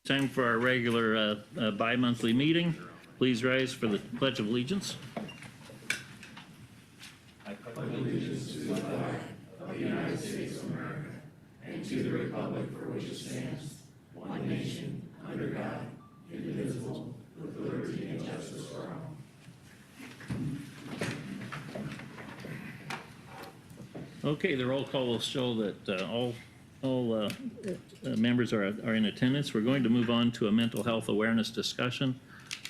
Time for our regular bi-monthly meeting. Please rise for the Pledge of Allegiance. I pledge allegiance to the flag of the United States of America and to the republic for which it stands, one nation, under God, indivisible, with liberty and justice for all. Okay, the roll call will show that all members are in attendance. We're going to move on to a mental health awareness discussion.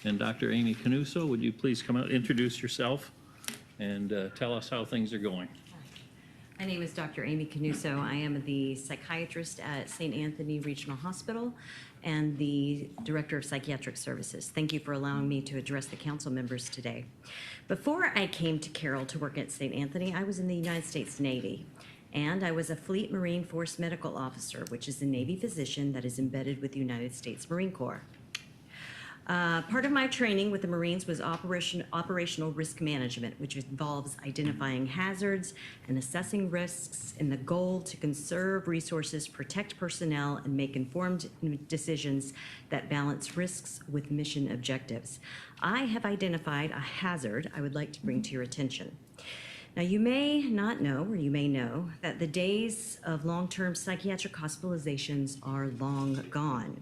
And Dr. Amy Canuso, would you please come out, introduce yourself, and tell us how things are going? My name is Dr. Amy Canuso. I am the psychiatrist at St. Anthony Regional Hospital and the Director of Psychiatric Services. Thank you for allowing me to address the council members today. Before I came to Carroll to work at St. Anthony, I was in the United States Navy. And I was a Fleet Marine Force Medical Officer, which is a Navy physician that is embedded with the United States Marine Corps. Part of my training with the Marines was operational risk management, which involves identifying hazards and assessing risks in the goal to conserve resources, protect personnel, and make informed decisions that balance risks with mission objectives. I have identified a hazard I would like to bring to your attention. Now, you may not know, or you may know, that the days of long-term psychiatric hospitalizations are long gone.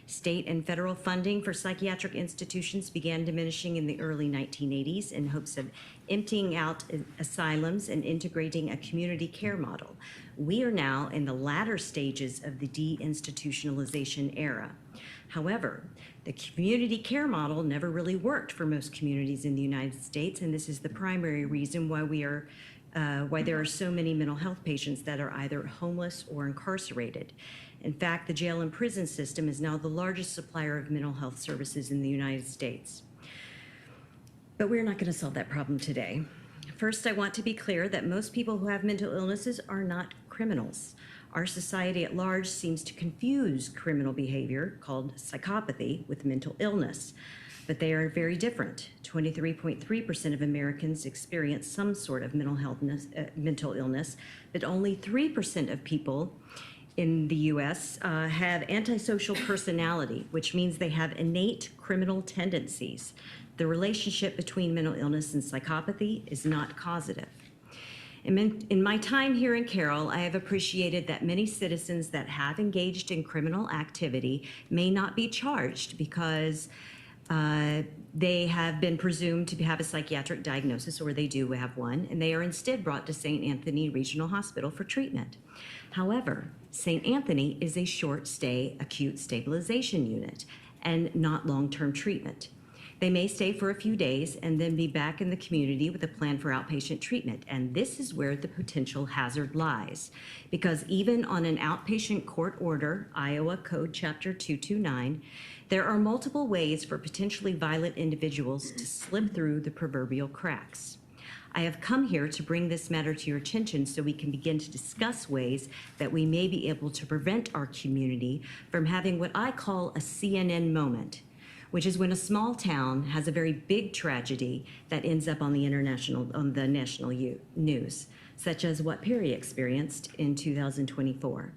State and federal funding for psychiatric institutions began diminishing in the early 1980s in hopes of emptying out asylums and integrating a community care model. We are now in the latter stages of the deinstitutionalization era. However, the community care model never really worked for most communities in the United States, and this is the primary reason why why there are so many mental health patients that are either homeless or incarcerated. In fact, the jail and prison system is now the largest supplier of mental health services in the United States. But we're not going to solve that problem today. First, I want to be clear that most people who have mental illnesses are not criminals. Our society at large seems to confuse criminal behavior, called psychopathy, with mental illness, but they are very different. 23.3% of Americans experience some sort of mental illness, but only 3% of people in the U.S. Have antisocial personality, which means they have innate criminal tendencies. The relationship between mental illness and psychopathy is not causative. In my time here in Carroll, I have appreciated that many citizens that have engaged in criminal activity may not be charged because they have been presumed to have a psychiatric diagnosis, or they do have one, and they are instead brought to St. Anthony Regional Hospital for treatment. However, St. Anthony is a short-stay acute stabilization unit and not long-term treatment. They may stay for a few days and then be back in the community with a plan for outpatient treatment. And this is where the potential hazard lies. Because even on an outpatient court order, Iowa Code Chapter 229, there are multiple ways for potentially violent individuals to slip through the proverbial cracks. I have come here to bring this matter to your attention so we can begin to discuss ways that we may be able to prevent our community from having what I call a CNN moment, which is when a small town has a very big tragedy that ends up on the national news, such as what Perry experienced in 2024.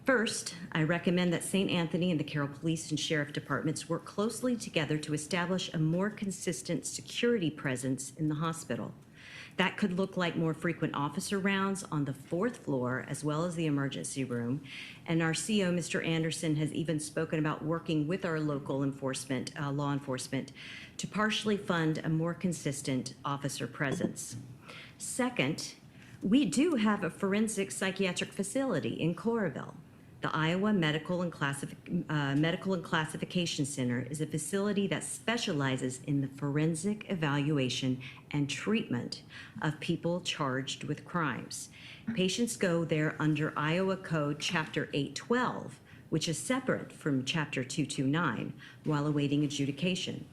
First, I recommend that St. Anthony and the Carroll Police and Sheriff Departments work closely together to establish a more consistent security presence in the hospital. That could look like more frequent officer rounds on the 4th floor as well as the emergency room. And our CO, Mr. Anderson, has even spoken about working with our local law enforcement to partially fund a more consistent officer presence. Second, we do have a forensic psychiatric facility in Coralville. The Iowa Medical and Classification Center is a facility that specializes in the forensic evaluation and treatment of people charged with crimes. Patients go there under Iowa Code Chapter 812, which is separate from Chapter 229, while awaiting adjudication.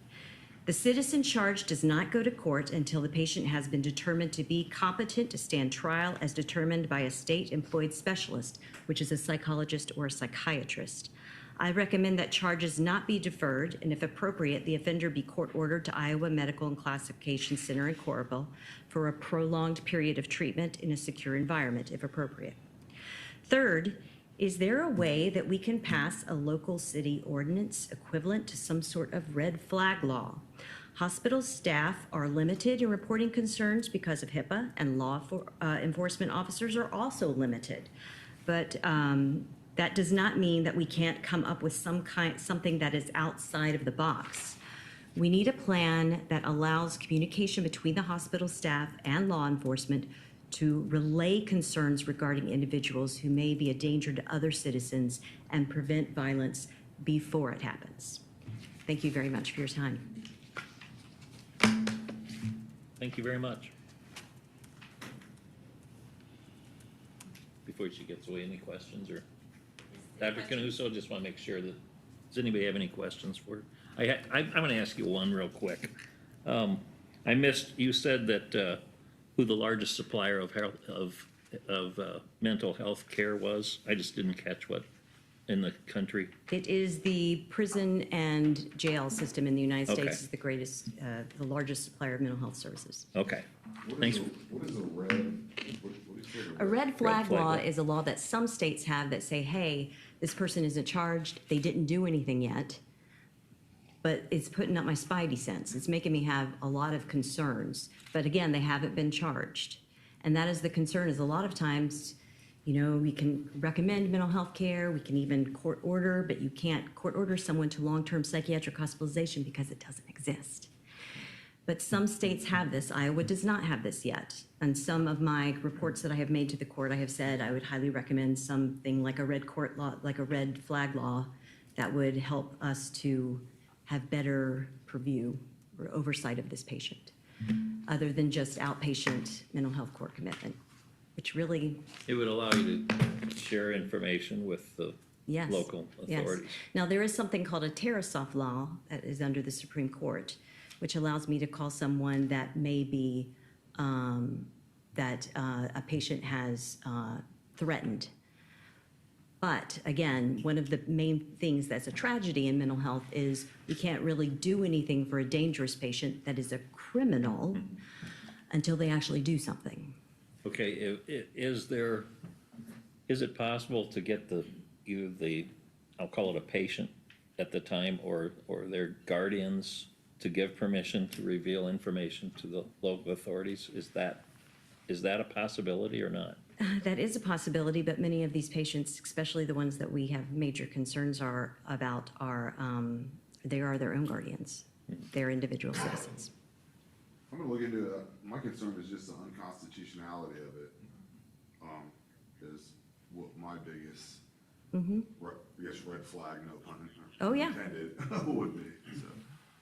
The citizen charged does not go to court until the patient has been determined to be competent to stand trial as determined by a state-employed specialist, which is a psychologist or a psychiatrist. I recommend that charges not be deferred, and if appropriate, the offender be court-ordered to Iowa Medical and Classification Center in Coralville for a prolonged period of treatment in a secure environment, if appropriate. Third, Is there a way that we can pass a local city ordinance equivalent to some sort of red flag law? Hospital staff are limited in reporting concerns because of HIPAA, and enforcement officers are also limited. But that does not mean that we can't come up with something that is outside of the box. We need a plan that allows communication between the hospital staff and law enforcement to relay concerns regarding individuals who may be a danger to other citizens and prevent violence before it happens. Thank you very much for your time. Thank you very much. Before she gets away, any questions or? Dr. Canuso, just want to make sure that, does anybody have any questions for her? I'm going to ask you one real quick. I missed, you said that who the largest supplier of mental health care was. I just didn't catch what in the country. It is the prison and jail system in the United Okay. States is the largest supplier of mental health services. Okay, What thanks. what is a red? What is it? A red flag flag law law. is a law that some states have that say, hey, this person isn't charged, they didn't do anything yet, but it's putting up my spidey sense. It's making me have a lot of concerns. But again, they haven't been charged. And that is the concern, is a lot of times, you know, we can recommend mental health care, we can even court order, but you can't court order someone to long-term psychiatric hospitalization because it doesn't exist. But some states have this. Iowa does not have this yet. And some of my reports that I have made to the court, I have said I would highly recommend something like a red court law, like a red flag law, that would help us to have better purview or oversight of this patient, other than just outpatient mental health court commitment, which really, It would allow you to share information with the yes. local Yes. authorities. Now, there is something called a Tarasoff law that is under the Supreme Court, which allows me to call someone that may be, a patient has threatened. But again, one of the main things that's a tragedy in mental health is we can't really do anything for a dangerous patient that is a criminal until they actually do something. Okay, is it possible to get either the, I'll call it a patient at the time, or their guardians to give permission to reveal information to the local authorities? Is that a possibility or not? That is a possibility, but many of these patients, especially the ones that we have major concerns about, they are their own guardians. They're individual citizens. I'm gonna look into it. My concern is just the unconstitutionality of it. Is what my biggest, I guess, red flag, no pun Oh, yeah. intended, would be, so.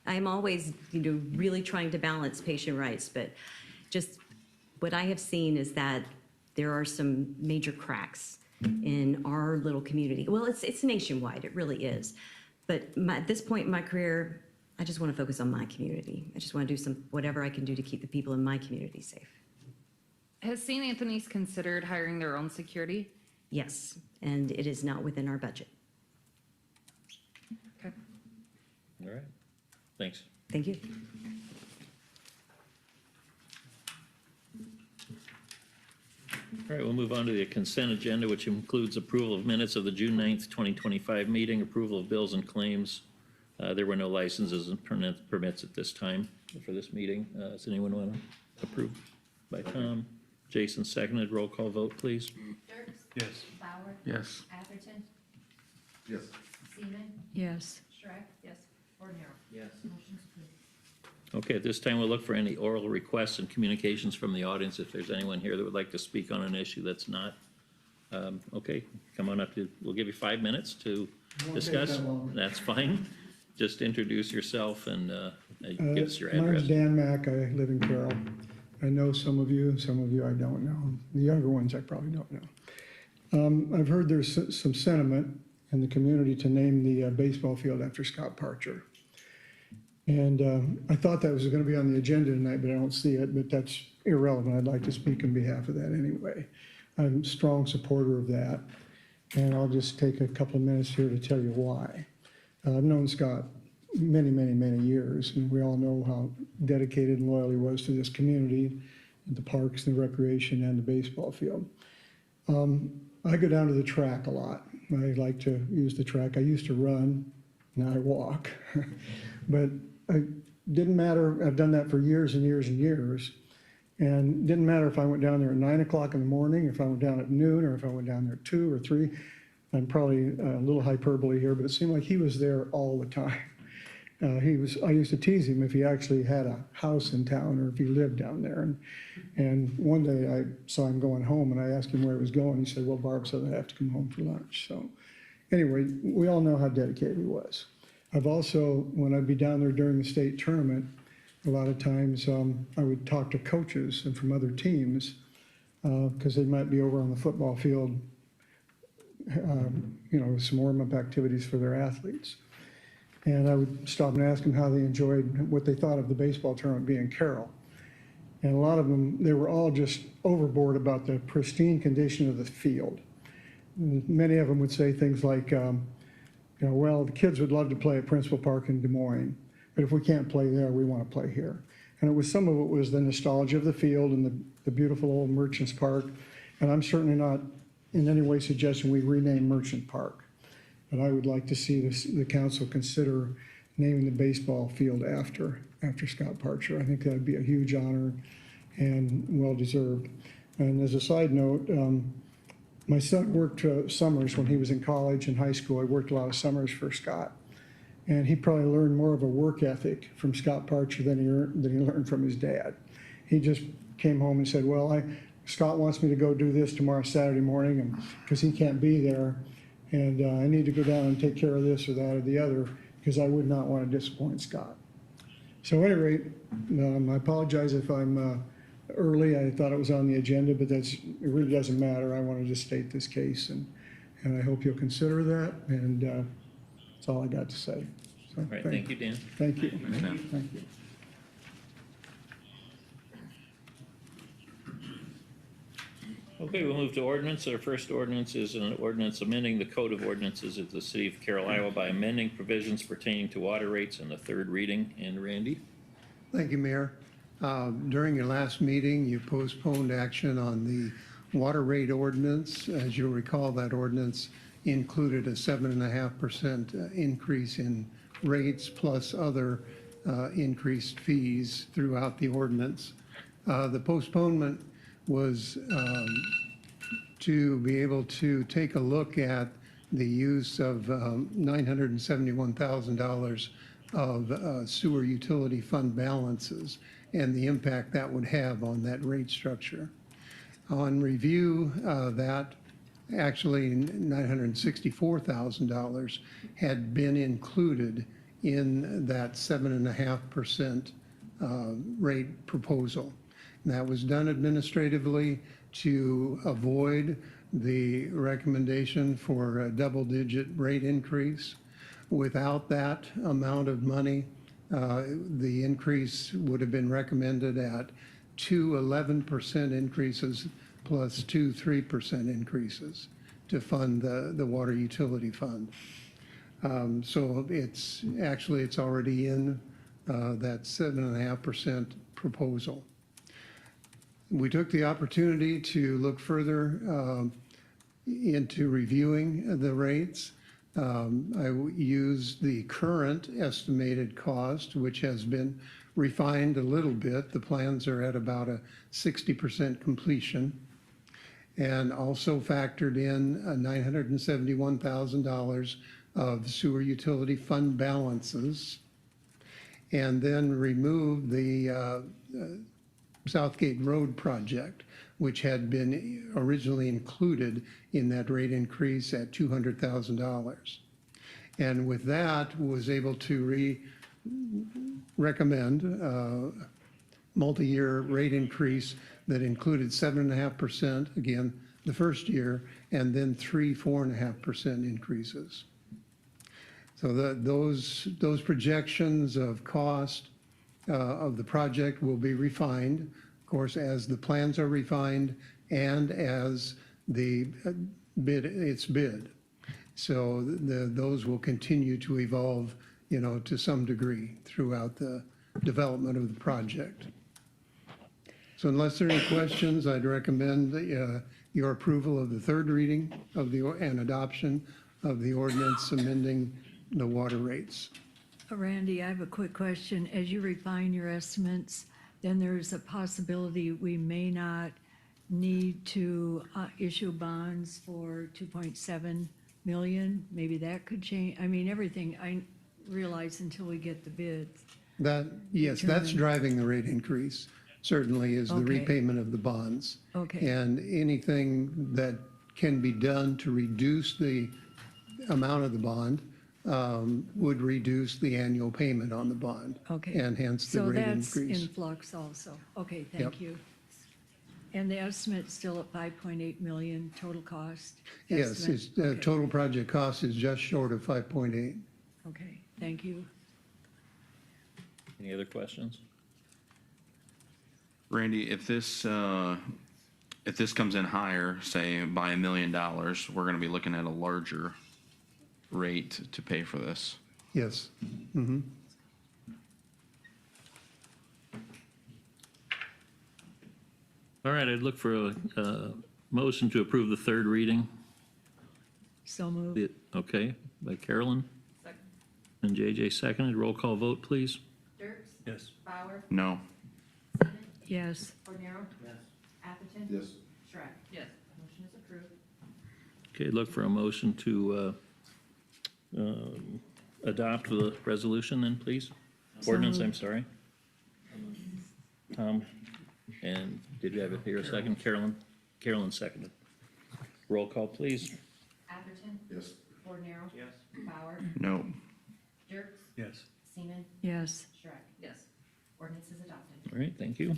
I'm always, really trying to balance patient rights, but just what I have seen is that there are some major cracks in our little community. Well, it's nationwide, it really is. But at this point in my career, I just want to focus on my community. I just want to do whatever I can do to keep the people in my community safe. Has St. Anthony's considered hiring their own security? Yes, and it is not within our budget. Okay. All right, thanks. Thank you. All right, we'll move on to the consent agenda, which includes approval of minutes of the June 9th, 2025 meeting, approval of bills and claims. There were no licenses and permits at this time for this meeting. Does anyone want to approve? By Tom. Jason seconded. Roll call vote, please. Dirks? Yes. Bauer? Yes. Atherton? Yes. Seaman? Yes. Shrek? Yes. Ordinary? Yes. Motion's approved. Okay, at this time, we'll look for any oral requests and communications from the audience. If there's anyone here that would like to speak on an issue that's not, okay, come on up. We'll give you 5 minutes to discuss. That's fine. Just introduce yourself and give us your My name's address. Dan Mack. I live in Carroll. I know some of you I don't know. The younger ones I probably don't know. I've heard there's some sentiment in the community to name the baseball field after Scott Parcher. And I thought that was going to be on the agenda tonight, but I don't see it, but that's irrelevant. I'd like to speak on behalf of that anyway. I'm a strong supporter of that, and I'll just take a couple of minutes here to tell you why. I've known Scott many, many, many years, and we all know how dedicated and loyal he was to this community, the parks, the recreation, and the baseball field. I go down to the track a lot. I like to use the track. I used to run, now I walk. But it didn't matter, I've done that for years and years and years. And it didn't matter if I went down there at 9 o'clock in the morning, if I went down at noon, or if I went down there at 2 or 3. I'm probably a little hyperbole here, but it seemed like he was there all the time. I used to tease him if he actually had a house in town or if he lived down there. And one day I saw him going home and I asked him where he was going. He said, well, Barb said I have to come home for lunch. So anyway, we all know how dedicated he was. I've also, when I'd be down there during the state tournament, a lot of times I would talk to coaches and from other teams because they might be over on the football field, some warm-up activities for their athletes. And I would stop and ask them how they enjoyed what they thought of the baseball tournament being Carroll. And a lot of them, they were all just overboard about the pristine condition of the field. Many of them would say things like, well, the kids would love to play at Principal Park in Des Moines, but if we can't play there, we want to play here. And some of it was the nostalgia of the field and the beautiful old Merchants Park. And I'm certainly not in any way suggesting we rename Merchant Park. But I would like to see the council consider naming the baseball field after Scott Parcher. I think that would be a huge honor and well-deserved. And as a side note, my son worked summers when he was in college and high school. I worked a lot of summers for Scott. And he probably learned more of a work ethic from Scott Parcher than he learned from his dad. He just came home and said, well, Scott wants me to go do this tomorrow Saturday morning because he can't be there. And I need to go down and take care of this or that or the other because I would not want to disappoint Scott. So at any rate, I apologize if I'm early. I thought it was on the agenda, but it really doesn't matter. I wanted to state this case, and I hope you'll consider that. And that's all I got to say. So, All right, thank you, Dan. Thank you. Thank you. Okay, we'll move to ordinance. Our first ordinance is an ordinance amending the Code of Ordinances of the City of Carroll, Iowa by amending provisions pertaining to water rates in the third reading. And Randy? Thank you, Mayor. During your last meeting, you postponed action on the water rate ordinance. As you'll recall, that ordinance included a 7.5% increase in rates plus other increased fees throughout the ordinance. The postponement was to be able to take a look at the use of $971,000 of sewer utility fund balances and the impact that would have on that rate structure. On review, that actually $964,000 had been included in that 7.5% rate proposal. That was done administratively to avoid the recommendation for a double-digit rate increase. Without that amount of money, the increase would have been recommended at 2 11% increases plus 2 3% increases to fund the water utility fund. So it's already in that 7.5% proposal. We took the opportunity to look further into reviewing the rates. I used the current estimated cost, which has been refined a little bit. The plans are at about a 60% completion, and also factored in $971,000 of sewer utility fund balances, and then removed the Southgate Road project, which had been originally included in that rate increase at $200,000. And with that, was able to recommend a multi-year rate increase that included 7.5%, again, the first year, and then 4.5% increases. So those projections of cost of the project will be refined, of course, as the plans are refined and as it's bid. So those will continue to evolve, to some degree throughout the development of the project. So unless there are any questions, I'd recommend your approval of the third reading of and adoption of the ordinance amending the water rates. Randy, I have a quick question. As you refine your estimates, then there's a possibility we may not need to issue bonds for 2.7 million. Maybe that could change. I mean, everything I realize until we get the bids. That, yes, that's Determine. driving the rate increase, certainly, is the Okay. repayment of the bonds. Okay. And anything that can be done to reduce the amount of the bond would reduce the annual payment on the bond. Okay. And hence the So rate that's increase. in flux also. Okay, Yep. thank you. And the estimate's still at 5.8 million total cost? Yes, estimate? it's, the Okay. total project cost is just short of 5.8. Okay, thank you. Any other questions? Randy, if this comes in higher, say by $1 million, we're gonna be looking at a larger rate to pay for this. Yes. Mm-hmm. All right, I'd look for a motion to approve the third reading. So moved. Okay, by Carolyn. And JJ seconded. Roll call vote, please. Dirks? Yes. Bauer? No. Seaman? Yes. Cordero? Yes. Atherton? Yes. Shrek? Yes. Motion is approved. Okay, look for a motion to adopt the resolution then, please. Ordinance, I'm sorry. Tom, and did you have it here a second? Carolyn seconded. Roll call, please. Atherton? Yes. Cordero? Yes. Bauer? No. Dirks? Yes. Seaman? Yes. Shrek? Yes. Ordinance is adopted. All right, thank you.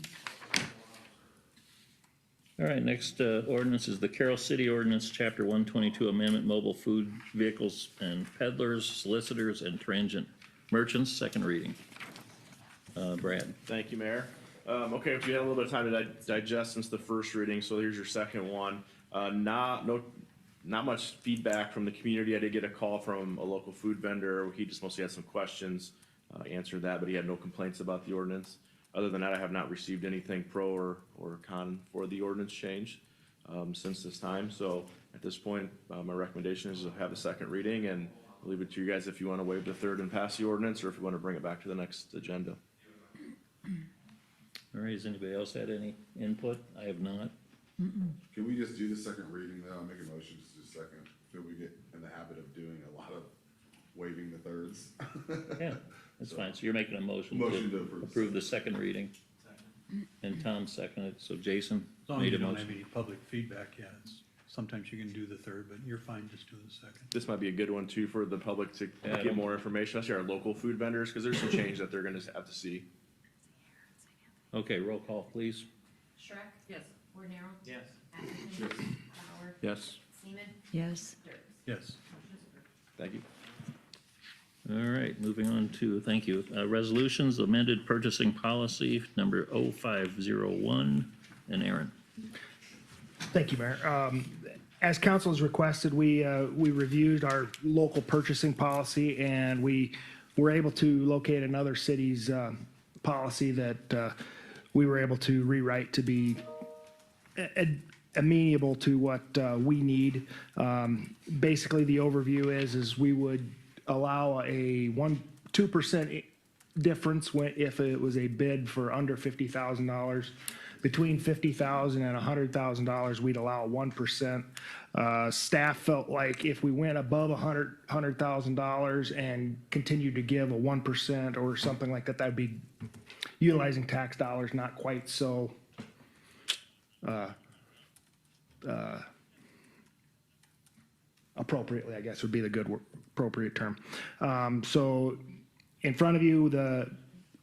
All right, next ordinance is the Carroll City Ordinance, Chapter 122 Amendment, Mobile Food Vehicles and Peddlers, Solicitors, and Transient Merchants, second reading. Brad. Thank you, Mayor. Okay, if you had a little bit of time to digest since the first reading, so here's your second one. Not much feedback from the community. I did get a call from a local food vendor. He just mostly had some questions, answered that, but he had no complaints about the ordinance. Other than that, I have not received anything pro or con for the ordinance change since this time. So at this point, my recommendation is to have a second reading, and I'll leave it to you guys if you want to waive the third and pass the ordinance, or if you want to bring it back to the next agenda. All right, has anybody else had any input? I have not. Can we just do the second reading though? I'll make a motion just a second. So we get in the habit of doing a lot of waiving the thirds. Yeah, that's fine. So you're making a motion Motion to to approve. approve the second reading. And Tom seconded, so Jason As long as made you a don't have motion. any public feedback, yeah, sometimes you can do the third, but you're fine just doing the second. This might be a good one too for the public to Yeah, I get don't- more information, especially our local food vendors, because there's some change that they're gonna have to see. Okay, roll call, please. Shrek? Yes. Cordero? Yes. Atherton? Bauer? Yes. Seaman? Yes. Dirks? Yes. Motion is approved. Thank you. All right, moving on to, thank you, resolutions, amended purchasing policy number 0501, and Aaron. Thank you, Mayor. As council has requested, we reviewed our local purchasing policy, and we were able to locate another city's policy that we were able to rewrite to be amenable to what we need. Basically, the overview is we would allow a 2% difference if it was a bid for under $50,000. Between $50,000 and $100,000, we'd allow 1%. Staff felt like if we went above $100,000 and continued to give a 1% or something like that, that'd be utilizing tax dollars, not quite so appropriately, I guess would be the good appropriate term. So in front of you,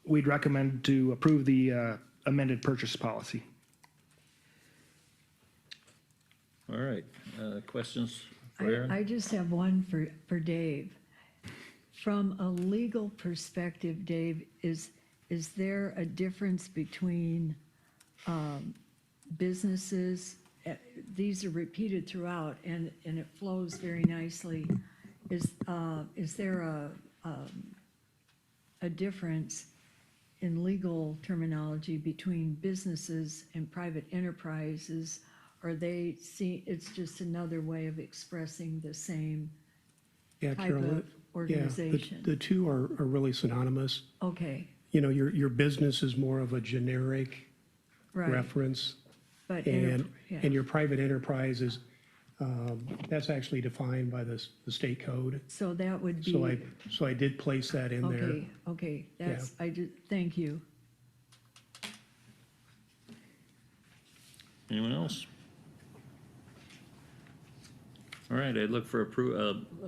we'd recommend to approve the amended purchase policy. All right, questions for Aaron? I just have one for Dave. From a legal perspective, Dave, is there a difference between businesses? These are repeated throughout, and it flows very nicely. Is there a difference in legal terminology between businesses and private enterprises, or they see, it's just another way of expressing the same Yeah, type Carol, of organization? the two are really synonymous. Okay, You know, your business is more of a generic right. reference. But, And, yeah. and your private enterprise is, that's actually defined by the state code. So that would So be, so I did place that in there. okay, that's, I did, thank you. Anyone else? All right, I'd look for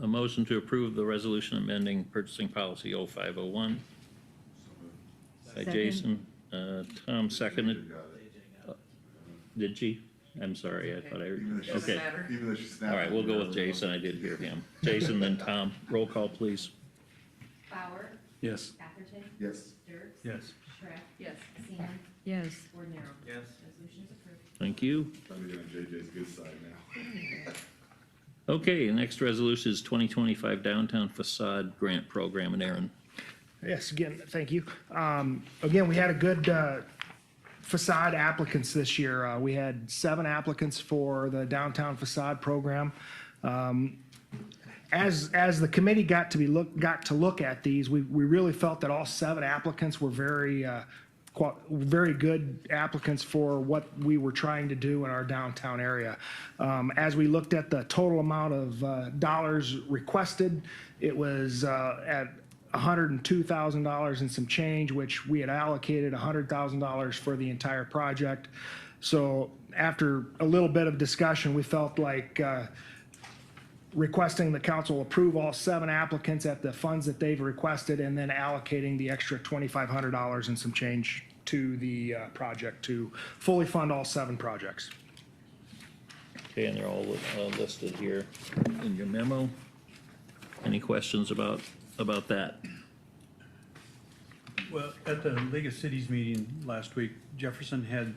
a motion to approve the resolution amending purchasing policy 0501. By Second. Jason, Tom seconded. Did she? I'm sorry, I thought I, okay. Even though she snapped. All right, we'll go with Jason, I did hear him. Jason, then Tom, roll call, please. Bauer, Yes. Atherton, Yes. Dirks. Yes. Shrek. Yes. Seaman, Yes, Ordinance. Yes. Resolution is approved. Thank you. Trying to get on JJ's good side now. Okay, next resolution is 2025 Downtown Facade Grant Program, and Aaron. Yes, again, thank you. Again, we had a good facade applicants this year. We had 7 applicants for the downtown facade program. As the committee got to look at these, we really felt that all 7 applicants were very good applicants for what we were trying to do in our downtown area. As we looked at the total amount of dollars requested, it was at $102,000 and some change, which we had allocated $100,000 for the entire project. So after a little bit of discussion, we felt like requesting the council approve all 7 applicants at the funds that they've requested, and then allocating the extra $2,500 and some change to the project to fully fund all 7 projects. Okay, and they're all listed here in your memo. Any questions about that? Well, at the League of Cities meeting last week, Jefferson had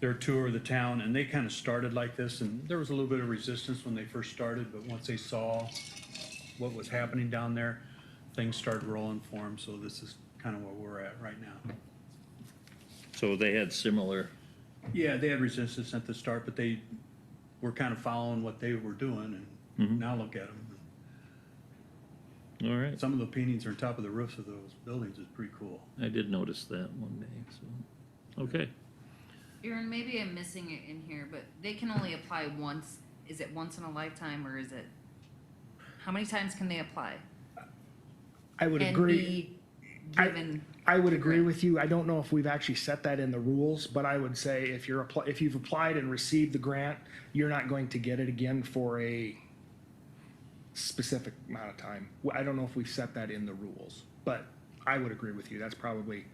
their tour of the town, and they kind of started like this, and there was a little bit of resistance when they first started, but once they saw what was happening down there, things started rolling for them, so this is kind of where we're at right now. So they had similar, Yeah, they had resistance at the start, but they were kind of following what they were doing, and now look at them. all right. Some of the paintings are on top of the roofs of those buildings is pretty cool. I did notice that one day, so, okay. Aaron, maybe I'm missing it in here, but they can only apply once. Is it once in a lifetime, or is it, how many times can they apply? I would And agree. be given, I would agree with you. I don't know if we've actually set that in the rules, but I would say if you've applied and received the grant, you're not going to get it again for a specific amount of time. I don't know if we've set that in the rules, but I would agree with you. That's probably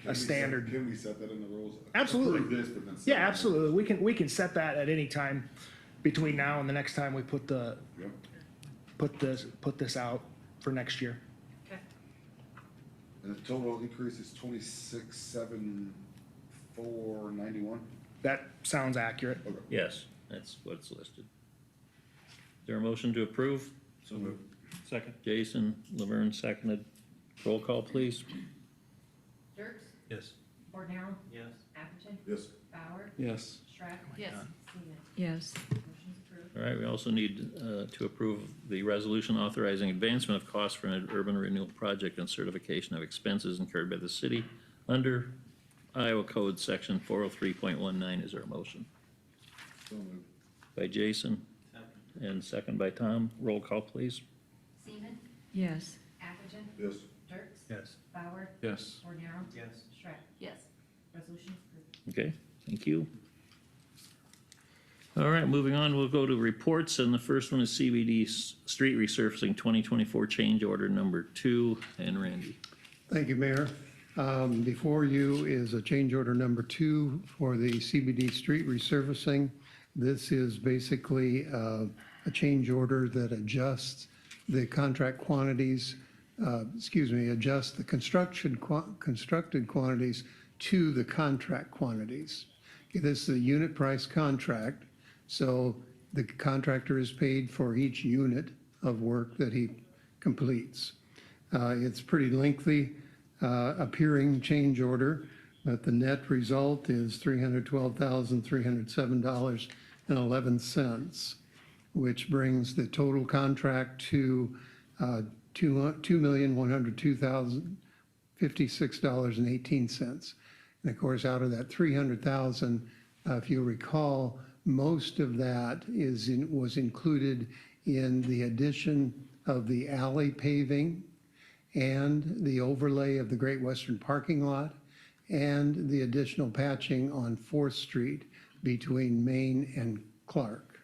a standard. Can we set that in the rules? Absolutely. Approve this, but then set Yeah, it in the- absolutely. We can set that at any time between now and the next time we put Yep. this out for next year. And the total increase is 26,741.91. That sounds accurate. Okay. Yes, that's what's listed. Is there a motion to approve? So moved. Second. Jason, Laverne seconded. Roll call, please. Dirks. Yes. Ordinance. Yes. Atherton. Yes. Bauer. Yes. Shrek. yes, Seaman. yes, Motion's approved. All right, we also need to approve the resolution authorizing advancement of costs for an urban renewal project and certification of expenses incurred by the city under Iowa Code Section 403.19. Is there a motion? So moved. By Jason and second by Tom. Roll call, please. Seaman. yes, Atherton. Yes. Dirks. Yes. Bauer. Yes. Ordinance. Yes. Shrek. yes. Resolution's approved. Okay, thank you. All right, moving on, we'll go to reports, and the first one is CBD Street Resurfacing 2024 Change Order Number 2, and Randy. Thank you, Mayor. Before you is a change order number 2 for the CBD Street Resurfacing. This is basically a change order that adjusts the contract quantities, adjusts the constructed quantities to the contract quantities. Okay, this is a unit price contract, so the contractor is paid for each unit of work that he completes. It's pretty lengthy appearing change order. but the net result is $312,307.11, which brings the total contract to $2,102,056.18. And of course, out of that 300,000, if you recall, most of that was included in the addition of the alley paving and the overlay of the Great Western parking lot and the additional patching on 4th Street between Main and Clark.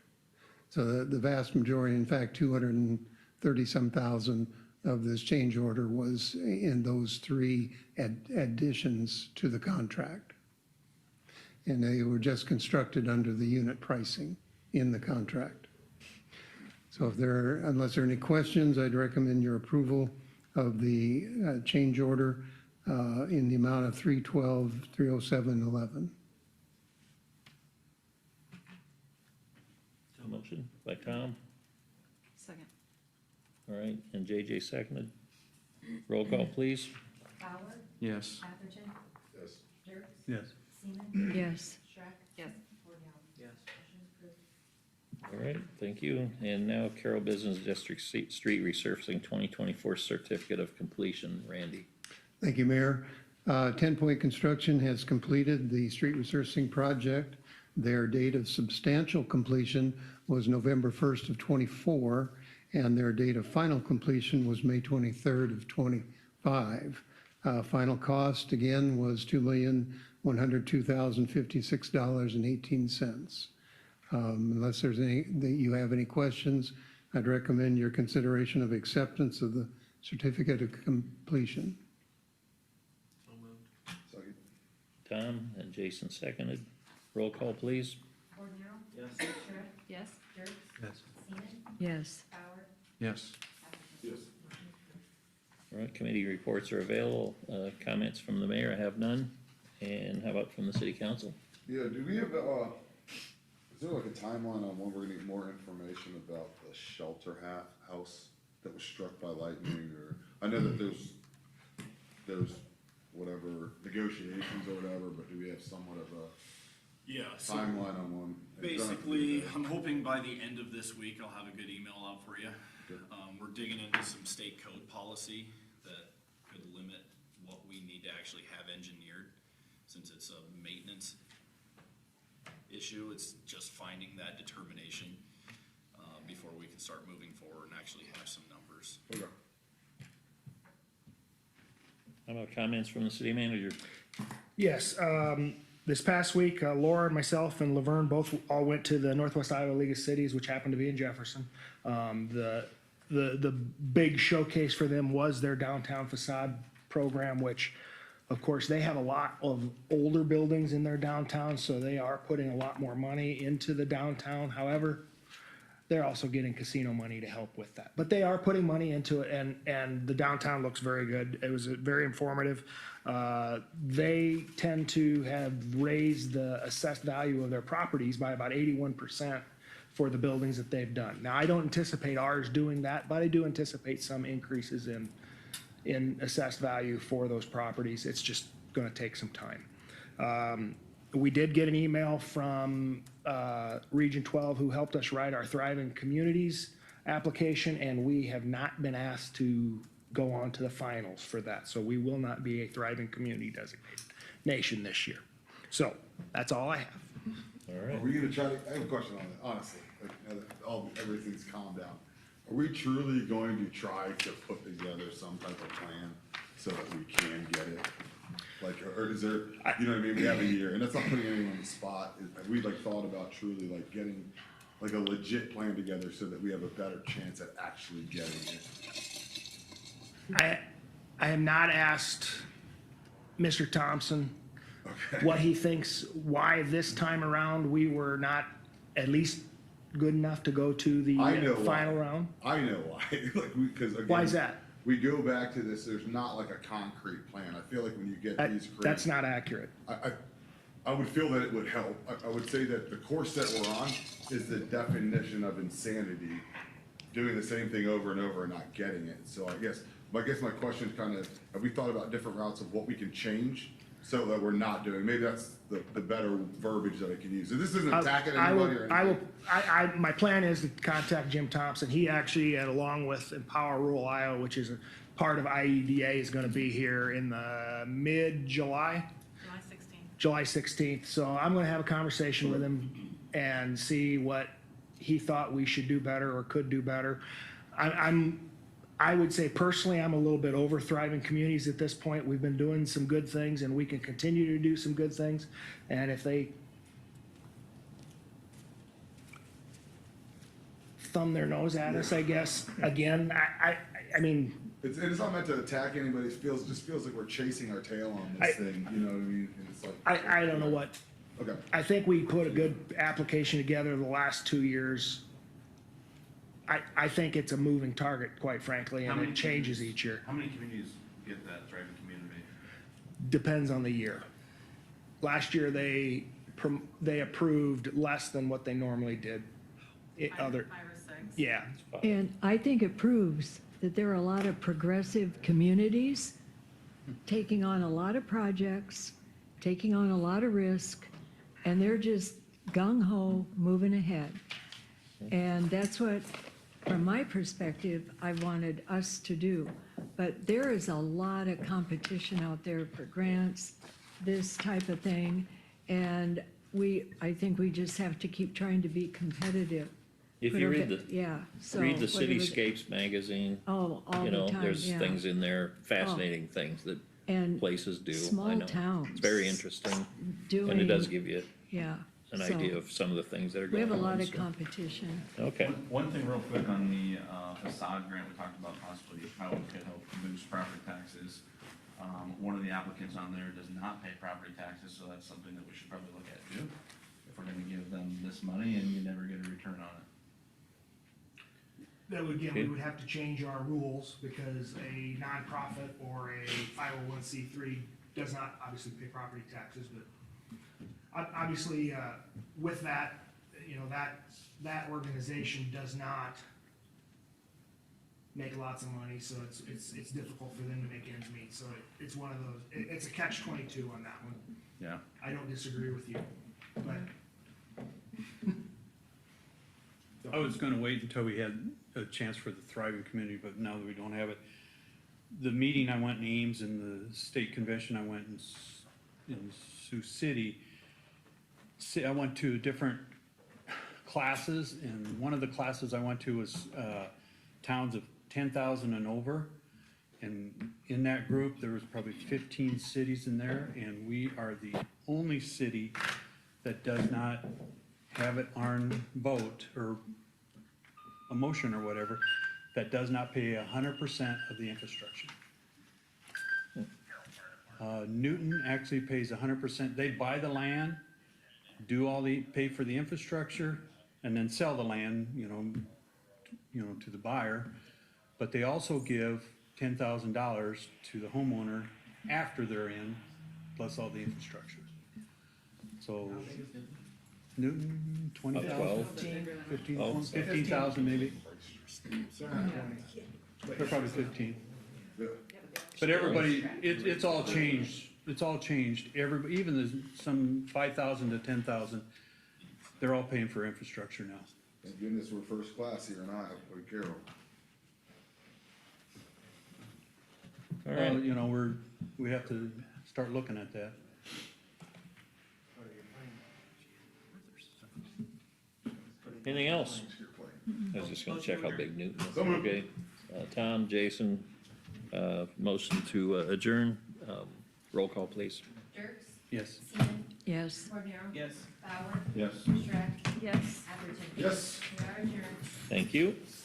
So the vast majority, in fact, 230-some thousand of this change order was in those three additions to the contract. And they were just constructed under the unit pricing in the contract. So unless there are any questions, I'd recommend your approval of the change order in the amount of $312,307.11. Motion by Tom, Second. all right, and JJ seconded. Roll call, please. Bauer, Yes. Atherton, Yes. Yes. Dirks, Seaman, Yes. Schreck, Yes. Bordenhour. Yes. Motion approved. All right, thank you. And now Carroll Business District Street Resurfacing 2024 Certificate of Completion. Randy. Thank you, Mayor. 10 Point Construction has completed the street resurfacing project. Their date of substantial completion was November 1st of '24, and their date of final completion was May 23rd of '25. Final cost, again, was $2,102,056.18. Unless you have any questions, I'd recommend your consideration of acceptance of the certificate of completion. Second. Tom and Jason seconded. Roll call, please. Bordenhour, Yes. Schreck, Yes. Dirks, Yes. Seaman, Yes. Bauer, Yes. Atherton. Yes. Motion approved. All right, committee reports are available. Comments from the mayor, I have none. And how about from the city council? Yeah, do we have, is there like a timeline on when we're gonna get more information about the shelter house that was struck by lightning, or, I know that there's whatever negotiations or whatever, but do we have somewhat of a Yeah, so timeline on one? basically, I'm hoping by the end of this week, I'll have a good email out for you. Okay. We're digging into some state code policy that could limit what we need to actually have engineered, since it's a maintenance issue. It's just finding that determination, before we can start moving forward and actually have some numbers. Okay. How about comments from the city manager? Yes, this past week, Laura, myself, and Laverne both all went to the Northwest Iowa League of Cities, which happened to be in Jefferson. The big showcase for them was their downtown facade program, which, of course, they have a lot of older buildings in their downtown, so they are putting a lot more money into the downtown. However, they're also getting casino money to help with that. But they are putting money into it, and the downtown looks very good. It was very informative. They tend to have raised the assessed value of their properties by about 81% for the buildings that they've done. Now, I don't anticipate ours doing that, but I do anticipate some increases in assessed value for those properties. It's just gonna take some time. We did get an email from Region 12, who helped us write our Thriving Communities application, and we have not been asked to go on to the finals for that. So we will not be a Thriving Community designated nation this year. So that's all I have. All Are right, we gonna try to, I have a question on that, honestly, like, now that everything's calmed down. Are we truly going to try to put together some type of plan so that we can get it? Like, or is there, you know what I mean, we have a year, and that's not putting anyone on the spot. Have we like thought about truly like getting like a legit plan together so that we have a better chance at actually getting it? I have not asked Mr. Thompson Okay. what he thinks, why this time around we were not at least good enough to go to the I know final why. round. I know why, like, because again. Why is that? We go back to this, there's not like a concrete plan. I feel like when you get these great. That's not accurate. I would feel that it would help. I would say that the course that we're on is the definition of insanity, doing the same thing over and over and not getting it. So I guess my question is kind of, have we thought about different routes of what we can change so that we're not doing, maybe that's the better verbiage that I can use. This isn't attacking I will, anybody or I will, anything. my plan is to contact Jim Thompson. He actually, along with Empower Rural Iowa, which is a part of IEDA, is gonna be here in the mid-July. July 16th. So I'm gonna have a conversation with him and see what he thought we should do better or could do better. I would say personally, I'm a little bit over thriving communities at this point. We've been doing some good things and we can continue to do some good things. And if they thumb their nose at us, I guess, again, I mean, It's not meant to attack anybody, it just feels like we're chasing our tail on this thing, you know what I mean? And it's like. I don't know what, Okay. I think we put a good application together the last 2 years. I think it's a moving target, quite frankly, How and many it changes communities- each year. How many communities get that thriving community? Depends on the year. Last year, they approved less than what they normally did. Five or six. Yeah, And I think it proves that there are a lot of progressive communities taking on a lot of projects, taking on a lot of risk, and they're just gung-ho moving ahead. And that's what, from my perspective, I wanted us to do. But there is a lot of competition out there for grants, this type of thing. And I think we just have to keep trying to be competitive. If you read Yeah, so. read the whether it- Cityscapes magazine, Oh, all you the know, time, there's yeah. things in there, fascinating things that And places do. I small know. towns. It's very interesting, doing. and it does give you Yeah. an so idea of some of the things that are We going on. have a lot of so. competition. Okay, One thing real quick on the facade grant, we talked about possibly how it could help boost property taxes. One of the applicants on there does not pay property taxes, so that's something that we should probably look at too. If we're gonna give them this money and you never get a return on it. that would, again, we would have to change our rules because a nonprofit or a 501c3 does not obviously pay property taxes, but obviously, with that, you know, that organization does not make lots of money, so it's difficult for them to make ends meet. So it's one of those, it's a catch-22 on that one. Yeah. I don't disagree with you, but. I was gonna wait until we had a chance for the thriving community, but now that we don't have it. The meeting I went in Ames and the state convention I went in Sioux City. I went to different classes, and one of the classes I went to was towns of 10,000 and over. And in that group, there was probably 15 cities in there, and we are the only city that does not have it on vote or a motion or whatever, that does not pay 100% of the infrastructure. Newton actually pays 100%. They buy the land, pay for the infrastructure, and then sell the land, you know, to the buyer. But they also give $10,000 to the homeowner after they're in, plus all the infrastructure. So Newton, 20,000, 15,000 maybe. They're probably 15. But everybody, it's all changed. It's all changed. Everybody, even some 5,000 to 10,000, they're all paying for infrastructure now. Thank goodness we're first class here in Iowa, with Carroll. all Well, right. you know, we have to start looking at that. Anything else? I was just gonna check how big Newton is. So moved. Okay, Tom, Jason, motion to adjourn. Roll call, please. Dirks, Yes. Seaman, Yes. Cordero. Yes. Bauer, Yes. Shrek, Yes. Atherton. Yes. We are adjourned. Thank you.